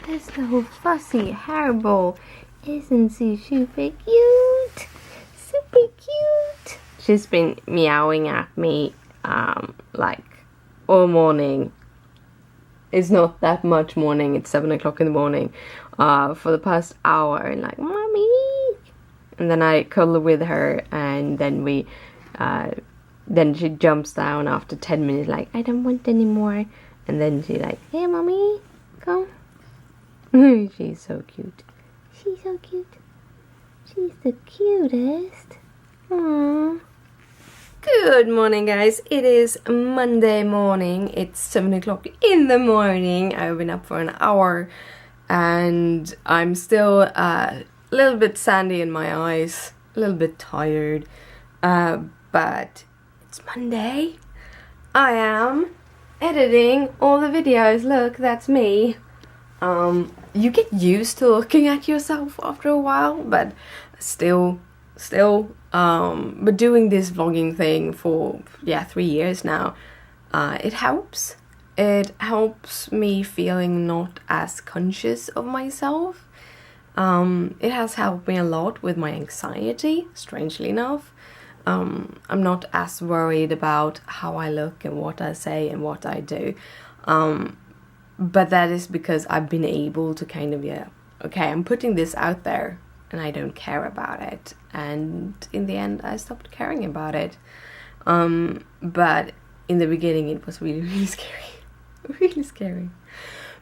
this little fussy hairball. Isn't she super cute? Super cute. She's been meowing at me like all morning. It's not that much morning, it's 7 o'clock in the morning, for the past hour, and like, mommy. And then I cuddle with her, and then then she jumps down after 10 minutes like, I don't want any more. And then she like, hey mommy, come. She's so cute. She's so cute. She's the cutest. Aww. Good morning, guys. It is Monday morning. It's 7 o'clock in the morning. I've been up for an hour and I'm still a little bit sandy in my eyes, a little bit tired, but it's Monday. I am editing all the videos. Look, that's me. You get used to looking at yourself after a while, but still, but doing this vlogging thing for 3 years now, it helps. It helps me feeling not as conscious of myself. It has helped me a lot with my anxiety, strangely enough. I'm not as worried about how I look and what I say and what I do. But that is because I've been able to kind of, okay, I'm putting this out there and I don't care about it. And in the end, I stopped caring about it. But in the beginning, it was really, really scary. Really scary.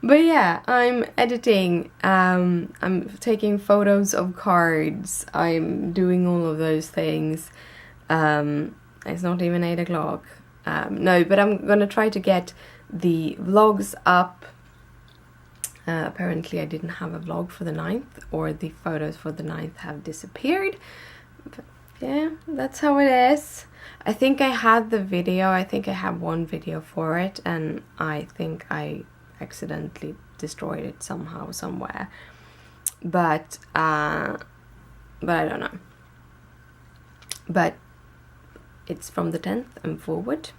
But yeah, I'm editing, I'm taking photos of cards, I'm doing all of those things. It's not even 8 o'clock. No, but I'm gonna try to get the vlogs up. Apparently I didn't have a vlog for the 9th, or the photos for the 9th have disappeared. But yeah, that's how it is. I think I had the video, I think I have one video for it, and I think I accidentally destroyed it somehow, somewhere. But I don't know. But it's from the 10th and forward.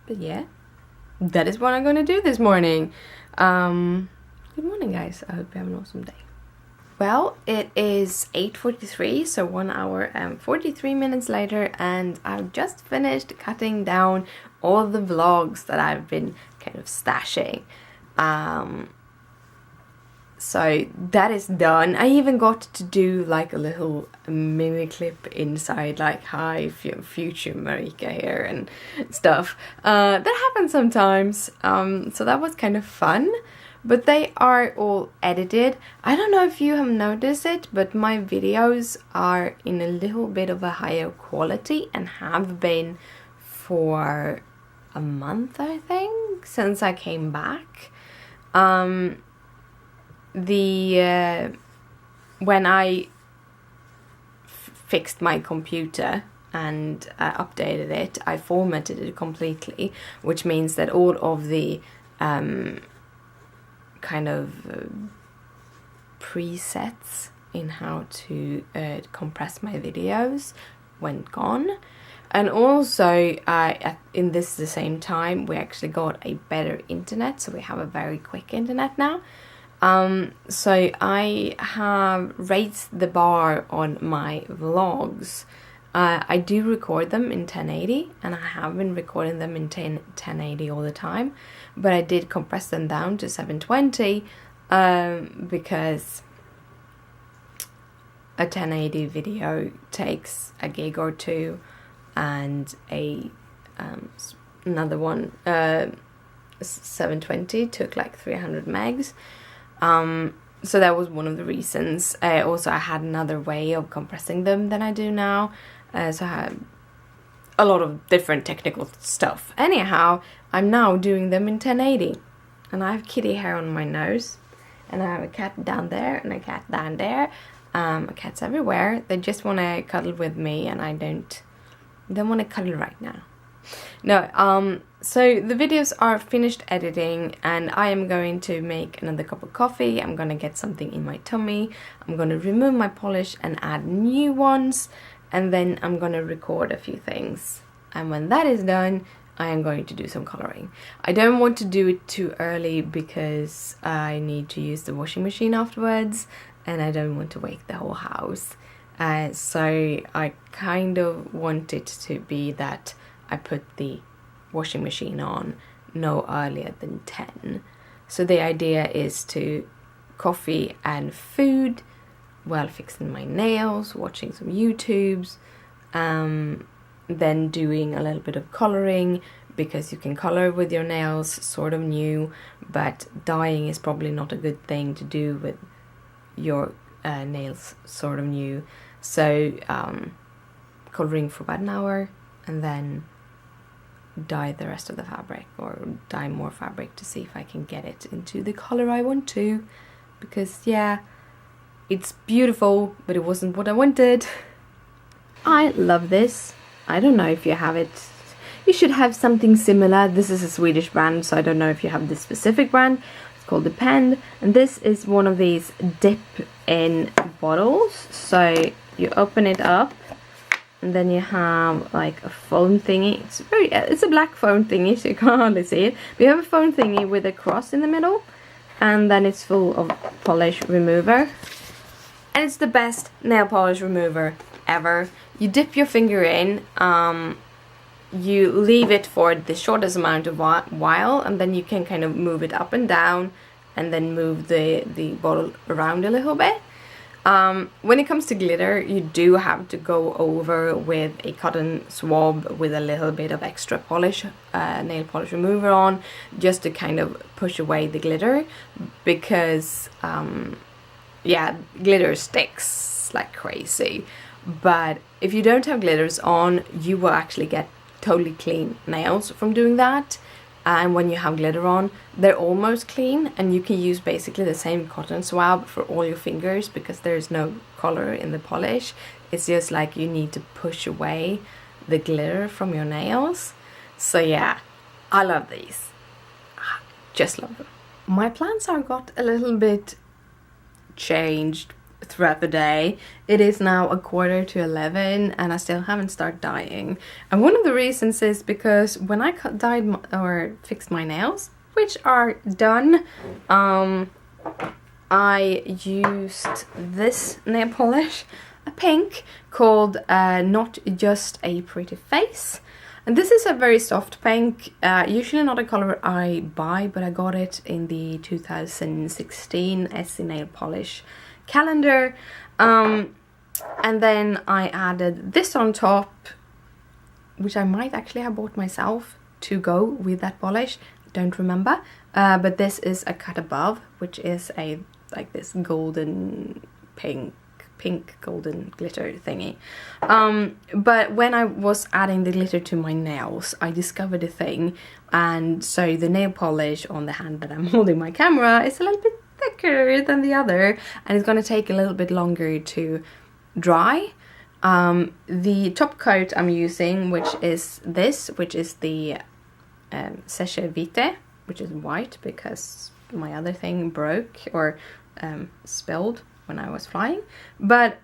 But yeah, that is what I'm gonna do this morning. Good morning, guys. I hope you have an awesome day. Well, it is 8:43, so 1 hour and 43 minutes later, and I've just finished cutting down all the vlogs that I've been kind of stashing. So that is done. I even got to do like a little mini clip inside, like, hi, future Marika here and stuff. That happens sometimes, so that was kind of fun. But they are all edited. I don't know if you have noticed it, but my videos are in a little bit of a higher quality and have been for a month, I think, since I came back. When I fixed my computer and updated it, I formatted it completely, which means that all of the kind of presets in how to compress my videos went gone. And also in the same time we actually got a better internet, so we have a very quick internet now. So I have raised the bar on my vlogs. I do record them in 1080, and I have been recording them in 1080 all the time, but I did compress them down to 720 because a 1080 video takes a gig or two, and another one, 720, took like 300 megs. So that was one of the reasons. Also, I had another way of compressing them than I do now. So I had a lot of different technical stuff. Anyhow, I'm now doing them in 1080. And I have kitty hair on my nose. And I have a cat down there and a cat down there. Cats everywhere. They just want to cuddle with me, and I don't want to cuddle right now. No, so the videos are finished editing, and I am going to make another cup of coffee. I'm going to get something in my tummy. I'm going to remove my polish and add new ones. And then I'm going to record a few things. And when that is done, I am going to do some coloring. I don't want to do it too early because I need to use the washing machine afterwards, and I don't want to wake the whole house. So I kind of want it to be that I put the washing machine on no earlier than 10. So the idea is to coffee and food while fixing my nails, watching some YouTubes, then doing a little bit of coloring, because you can color with your nails, sort of new, but dyeing is probably not a good thing to do with your nails sort of new. So coloring for about an hour and then dye the rest of the fabric, or dye more fabric to see if I can get it into the color I want to, because yeah, it's beautiful, but it wasn't what I wanted. I love this. I don't know if you have it. You should have something similar. This is a Swedish brand, so I don't know if you have this specific brand. It's called Depend, and this is one of these dip-in bottles. So you open it up, and then you have like a foam thingy. It's a black foam thingy, so you can't hardly see it. But you have a foam thingy with a cross in the middle, and then it's full of polish remover. And it's the best nail polish remover ever. You dip your finger in, you leave it for the shortest amount of while, and then you can kind of move it up and down, and then move the bottle around a little bit. When it comes to glitter, you do have to go over with a cotton swab with a little bit of extra polish, nail polish remover on, just to kind of push away the glitter, because yeah, glitter sticks like crazy. But if you don't have glitters on, you will actually get totally clean nails from doing that. And when you have glitter on, they're almost clean, and you can use basically the same cotton swab for all your fingers, because there's no color in the polish. It's just like you need to push away the glitter from your nails. So yeah, I love these. Just love them. My plans are got a little bit changed throughout the day. It is now 11:15 and I still haven't started dyeing. And one of the reasons is because when I dyed or fixed my nails, which are done, I used this nail polish, a pink, called Not Just a Pretty Face. And this is a very soft pink, usually not a color I buy, but I got it in the 2016 Essie Nail Polish calendar. And then I added this on top, which I might actually have bought myself to go with that polish, don't remember. But this is a cut above, which is a like this golden pink golden glitter thingy. But when I was adding the glitter to my nails, I discovered a thing, and so the nail polish on the hand that I'm holding my camera is a little bit thicker than the other, and it's gonna take a little bit longer to dry. The top coat I'm using, which is the Séché Vite, which is white because my other thing broke or spilled when I was flying. But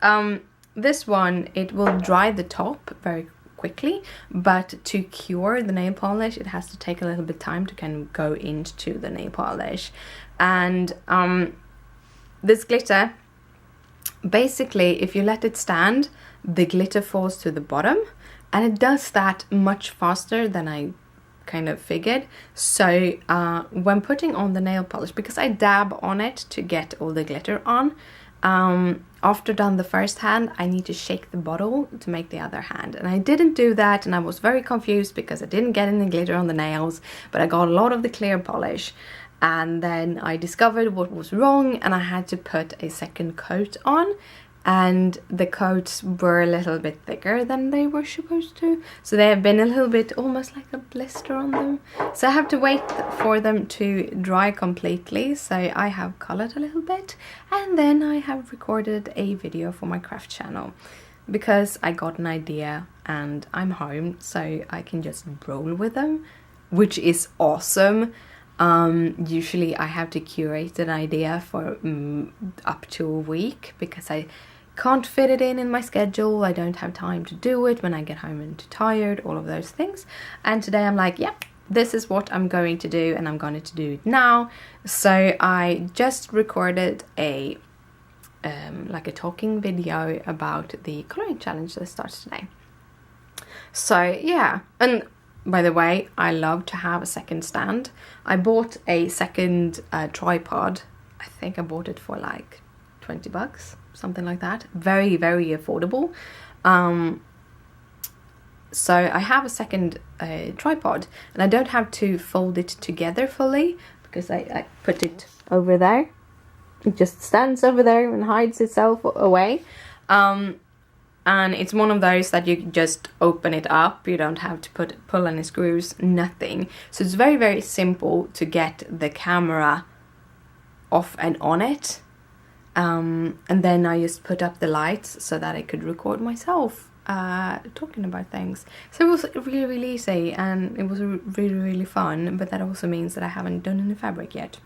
this one, it will dry the top very quickly, but to cure the nail polish, it has to take a little bit of time to kind of go into the nail polish. And this glitter, basically, if you let it stand, the glitter falls to the bottom, and it does that much faster than I kind of figured. So when putting on the nail polish, because I dab on it to get all the glitter on, after done the first hand, I need to shake the bottle to make the other hand, and I didn't do that, and I was very confused because I didn't get any glitter on the nails, but I got a lot of the clear polish. And then I discovered what was wrong, and I had to put a second coat on, and the coats were a little bit thicker than they were supposed to, so they have been a little bit almost like a blister on them. So I have to wait for them to dry completely. So I have colored a little bit, and then I have recorded a video for my craft channel, because I got an idea and I'm home, so I can just roll with them, which is awesome. Usually I have to curate an idea for up to a week, because I can't fit it in my schedule. I don't have time to do it when I get home and too tired, all of those things. And today I'm like, yep, this is what I'm going to do, and I'm going to do it now. So I just recorded a like a talking video about the coloring challenge that starts today. So yeah, and by the way, I love to have a second stand. I bought a second tripod. I think I bought it for like 20 bucks, something like that. Very, very affordable. So I have a second tripod, and I don't have to fold it together fully because I put it over there. It just stands over there and hides itself away. And it's one of those that you just open it up. You don't have to pull any screws, nothing. So it's very, very simple to get the camera off and on it. And then I just put up the lights so that I could record myself talking about things. So it was really, really easy, and it was really, really fun. But that also means that I haven't done any fabric yet.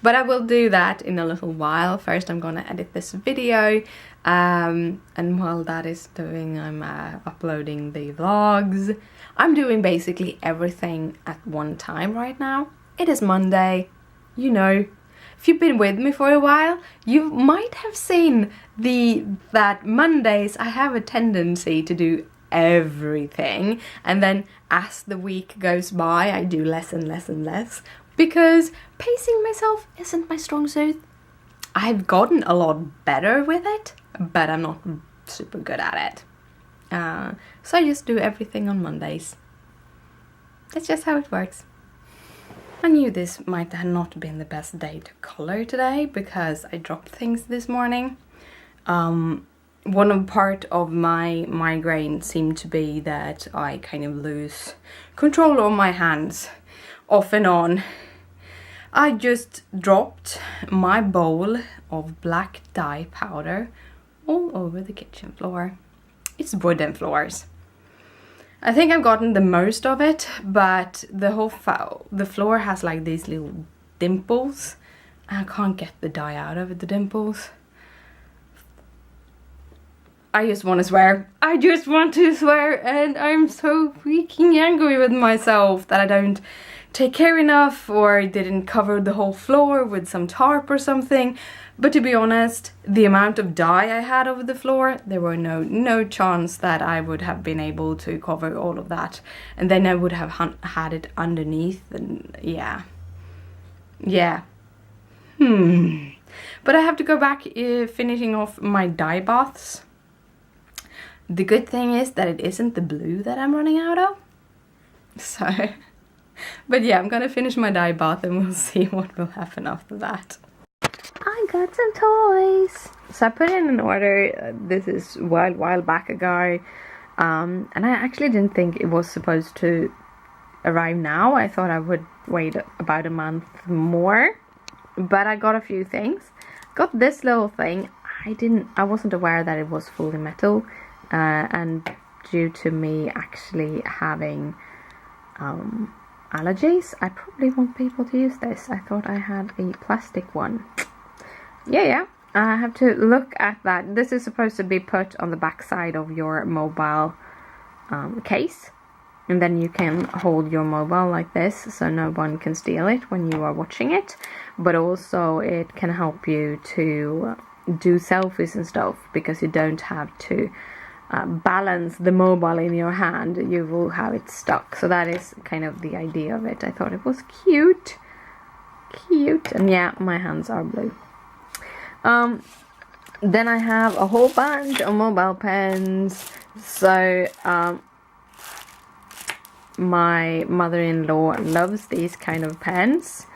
But I will do that in a little while. First I'm gonna edit this video, and while that is doing, I'm uploading the vlogs. I'm doing basically everything at one time right now. It is Monday, you know. If you've been with me for a while, you might have seen that Mondays I have a tendency to do everything, and then as the week goes by I do less and less and less, because pacing myself isn't my strong suit. I've gotten a lot better with it, but I'm not super good at it. So I just do everything on Mondays. That's just how it works. I knew this might have not been the best day to color today because I dropped things this morning. One part of my migraine seemed to be that I kind of lose control of my hands off and on. I just dropped my bowl of black dye powder all over the kitchen floor. It's wooden floors. I think I've gotten the most of it, but the floor has like these little dimples. I can't get the dye out of the dimples. I just want to swear. I just want to swear, and I'm so freaking angry with myself that I don't take care enough or didn't cover the whole floor with some tarp or something. But to be honest, the amount of dye I had over the floor, there were no chance that I would have been able to cover all of that. And then I would have had it underneath, and yeah. But I have to go back finishing off my dye baths. The good thing is that it isn't the blue that I'm running out of. So, but yeah, I'm gonna finish my dye bath and we'll see what will happen after that. I got some toys. So I put in an order. This is a while back ago. And I actually didn't think it was supposed to arrive now. I thought I would wait about a month more. But I got a few things. Got this little thing. I wasn't aware that it was fully metal. And due to me actually having allergies, I probably won't be able to use this. I thought I had a plastic one. Yeah, I have to look at that. This is supposed to be put on the back side of your mobile case, and then you can hold your mobile like this so no one can steal it when you are watching it. But also it can help you to do selfies and stuff, because you don't have to balance the mobile in your hand. You will have it stuck. So that is kind of the idea of it. I thought it was cute, and yeah, my hands are blue. Then I have a whole bunch of mobile pens. So my mother-in-law loves these kind of pens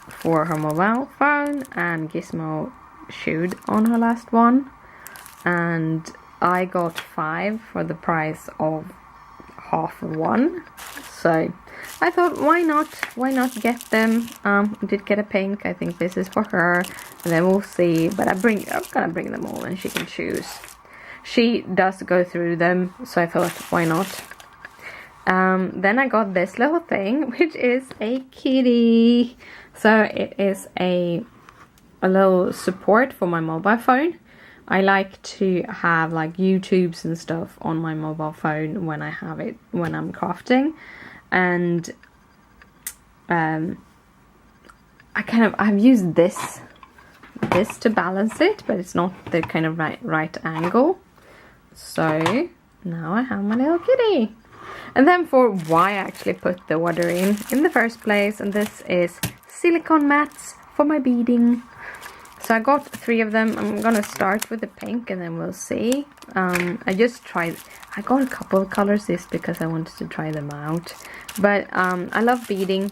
for her mobile phone, and Gizmo chewed on her last one, and I got 5 for the price of half of one. So I thought, why not get them. I did get a pink. I think this is for her, and then we'll see. But I'm gonna bring them all and she can choose. She does go through them, so I thought, why not. Then I got this little thing, which is a kitty. So it is a little support for my mobile phone, I like to have like YouTubes and stuff on my mobile phone when I'm crafting, and I've used this to balance it, but it's not the kind of right angle. So now I have my little kitty. And then for why I actually put the water in the first place, and this is silicone mats for my beading. So I got 3 of them. I'm gonna start with the pink and then we'll see. I got a couple of colors just because I wanted to try them out. But I love beading.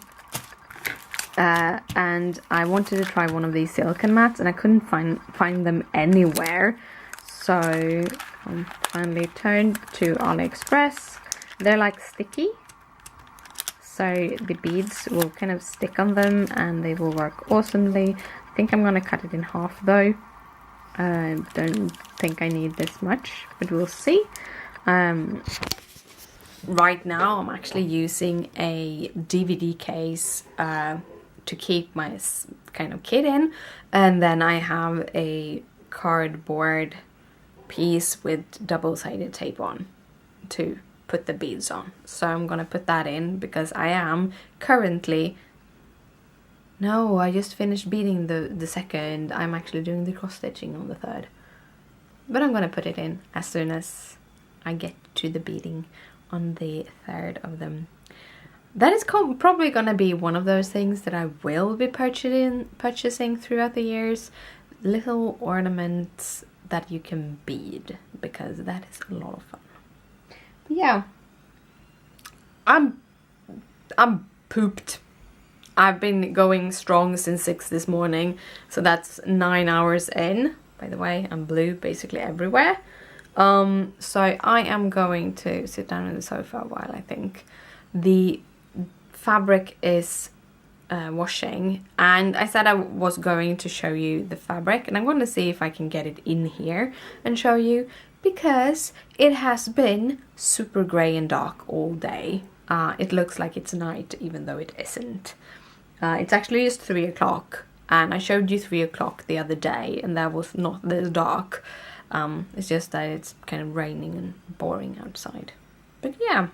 And I wanted to try one of these silicone mats and I couldn't find them anywhere. So I finally turned to AliExpress. They're like sticky. So the beads will kind of stick on them and they will work awesomely. I think I'm gonna cut it in half though. I don't think I need this much, but we'll see. Right now I'm actually using a DVD case to keep my kind of kit in, and then I have a cardboard piece with double-sided tape on to put the beads on. So I'm gonna put that in because I am currently... No, I just finished beading the second. I'm actually doing the cross stitching on the third. But I'm gonna put it in as soon as I get to the beading on the third of them. That is probably gonna be one of those things that I will be purchasing throughout the years. Little ornaments that you can bead, because that is a lot of fun. But yeah, I'm pooped. I've been going strong since 6 this morning, so that's 9 hours in. By the way, I'm blue basically everywhere. So I am going to sit down on the sofa while I think the fabric is washing, and I said I was going to show you the fabric, and I'm going to see if I can get it in here and show you, because it has been super grey and dark all day. It looks like it's night even though it isn't. It's actually just 3 o'clock, and I showed you 3 o'clock the other day and that was not this dark. It's just that it's kind of raining and boring outside. But yeah,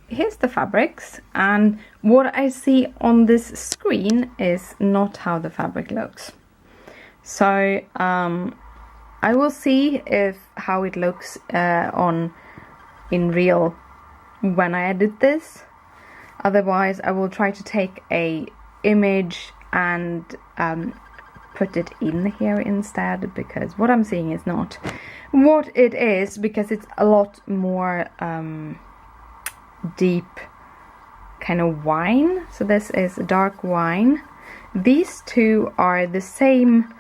here's the fabrics, and what I see on this screen is not how the fabric looks. So I will see how it looks in real when I edit this. Otherwise I will try to take a image and put it in here instead, because what I'm seeing is not what it is, because it's a lot more deep kind of wine. So this is dark wine. These two are the same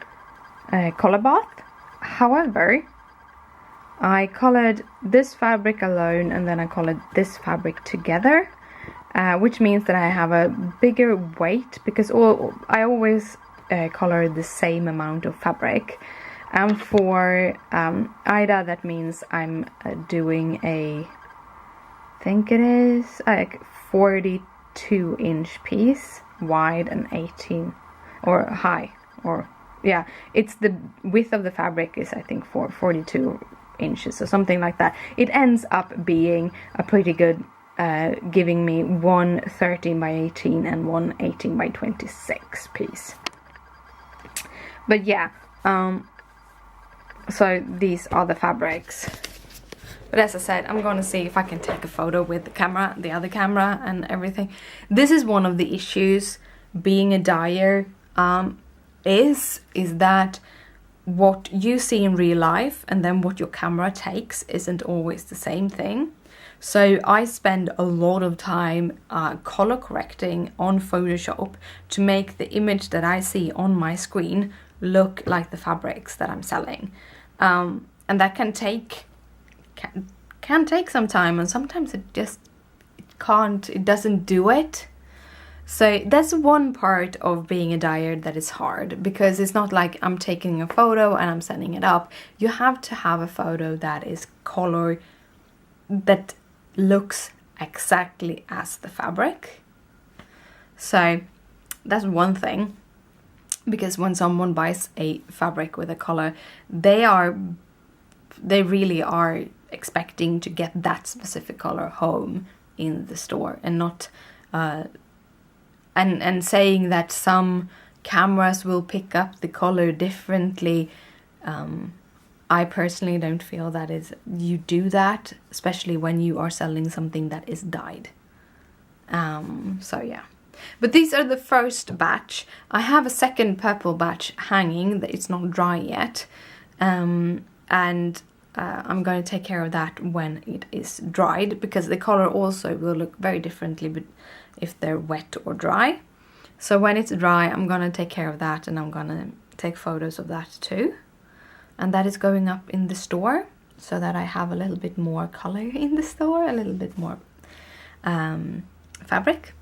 color bath. However, I colored this fabric alone and then I colored this fabric together, which means that I have a bigger weight, because I always color the same amount of fabric. And for Ida, that means I'm doing I think it is like 42-inch piece, wide, and 18 or high, or yeah, it's the width of the fabric is I think 42 inches or something like that. It ends up being a pretty good, giving me one 13 by 18 and one 18 by 26 piece. But yeah, so these are the fabrics. But as I said, I'm gonna see if I can take a photo with the other camera and everything. This is one of the issues being a dyer, is that what you see in real life and then what your camera takes isn't always the same thing. So I spend a lot of time color correcting on Photoshop to make the image that I see on my screen look like the fabrics that I'm selling. And that can take some time, and sometimes it doesn't do it. So that's one part of being a dyer that is hard, because it's not like I'm taking a photo and I'm sending it up. You have to have a photo that is color, that looks exactly as the fabric. So that's one thing. because when someone buys a fabric with a color, they really are expecting to get that specific color home in the store, and not and saying that some cameras will pick up the color differently. I personally don't feel that you do that, especially when you are selling something that is dyed. So yeah. But these are the first batch. I have a second purple batch hanging. It's not dry yet. And I'm going to take care of that when it is dried, because the color also will look very differently if they're wet or dry. So when it's dry, I'm going to take care of that, and I'm going to take photos of that too. And that is going up in the store, so that I have a little bit more color in the store, a little bit more fabric.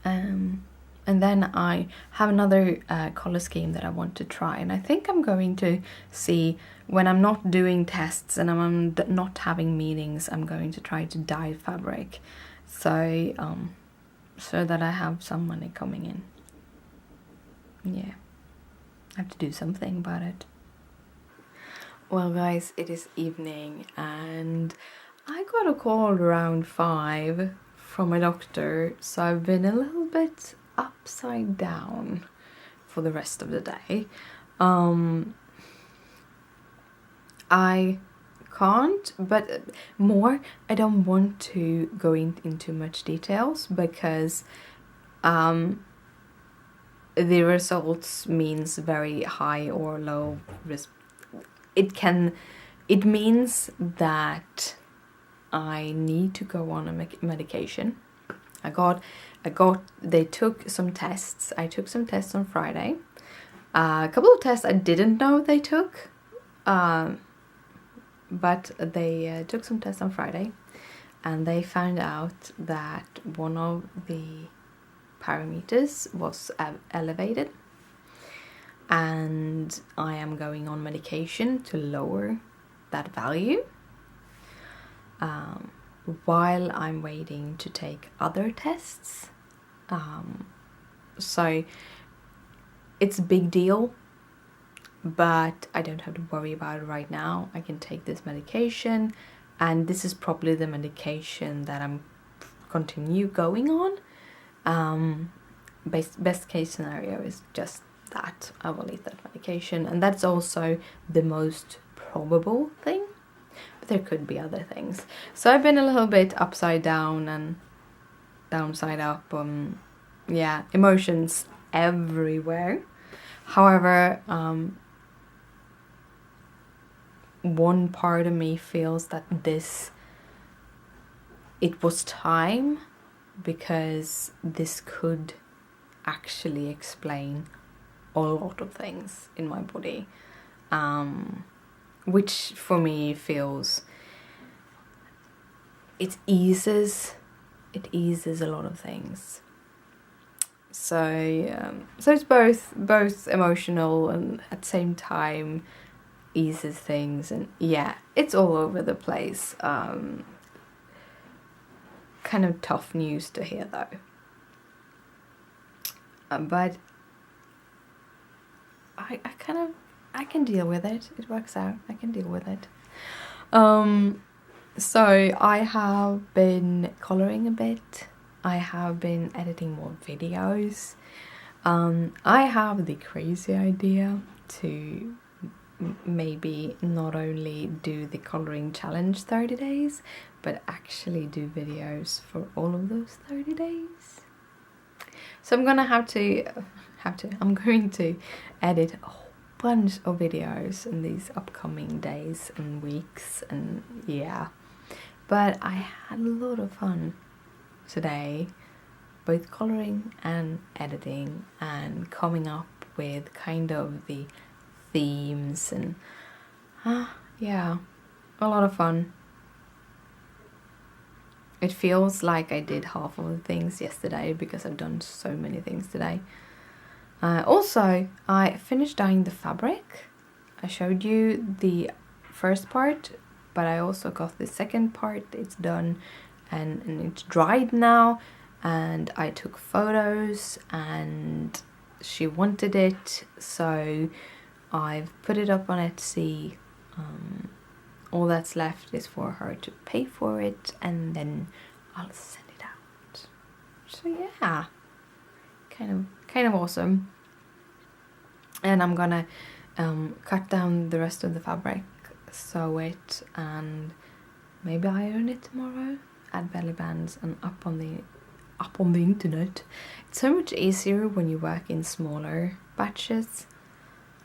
And then I have another color scheme that I want to try, and I think I'm going to see, when I'm not doing tests and I'm not having meetings, I'm going to try to dye fabric, so that I have some money coming in. Yeah, I have to do something about it. Well guys, it is evening, and I got a call around 5 from my doctor, so I've been a little bit upside down for the rest of the day. I can't, but I don't want to go into much details, because the results means very high or low risk. It means that I need to go on a medication. They took some tests. I took some tests on Friday. A couple of tests I didn't know they took, but they took some tests on Friday, and they found out that one of the parameters was elevated, and I am going on medication to lower that value, while I'm waiting to take other tests. So it's a big deal, but I don't have to worry about it right now. I can take this medication, and this is probably the medication that I'm continue going on. Best case scenario is just that I will eat that medication, and that's also the most probable thing, but there could be other things. So I've been a little bit upside down and downside up. Yeah, emotions everywhere. However, one part of me feels that it was time, because this could actually explain a lot of things in my body, which for me feels it eases a lot of things. So it's both emotional and at the same time eases things, and yeah, it's all over the place. Kind of tough news to hear though, but I can deal with it. It works out. I can deal with it. So I have been coloring a bit. I have been editing more videos. I have the crazy idea to maybe not only do the coloring challenge 30 days, but actually do videos for all of those 30 days. So I'm gonna I'm going to edit a whole bunch of videos in these upcoming days and weeks, and yeah. But I had a lot of fun today, both coloring and editing, and coming up with kind of the themes, and yeah, a lot of fun. It feels like I did half of the things yesterday, because I've done so many things today. Also, I finished dyeing the fabric. I showed you the first part, but I also got the second part. It's done, and it's dried now, and I took photos, and she wanted it, so I've put it up on Etsy. All that's left is for her to pay for it, and then I'll send it out. So yeah, kind of awesome. And I'm gonna cut down the rest of the fabric, sew it, and maybe iron it tomorrow. Add belly bands and up on the internet. It's so much easier when you work in smaller batches.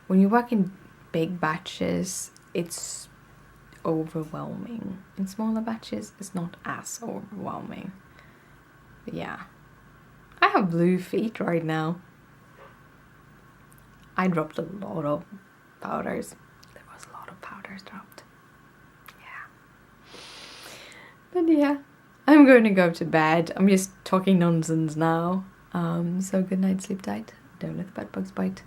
When you work in big batches, it's overwhelming. In smaller batches, it's not as overwhelming. But yeah, I have blue feet right now. I dropped a lot of powders. There was a lot of powders dropped. Yeah. But yeah, I'm going to go to bed. I'm just talking nonsense now. So good night, sleep tight. Don't let the bed bugs bite.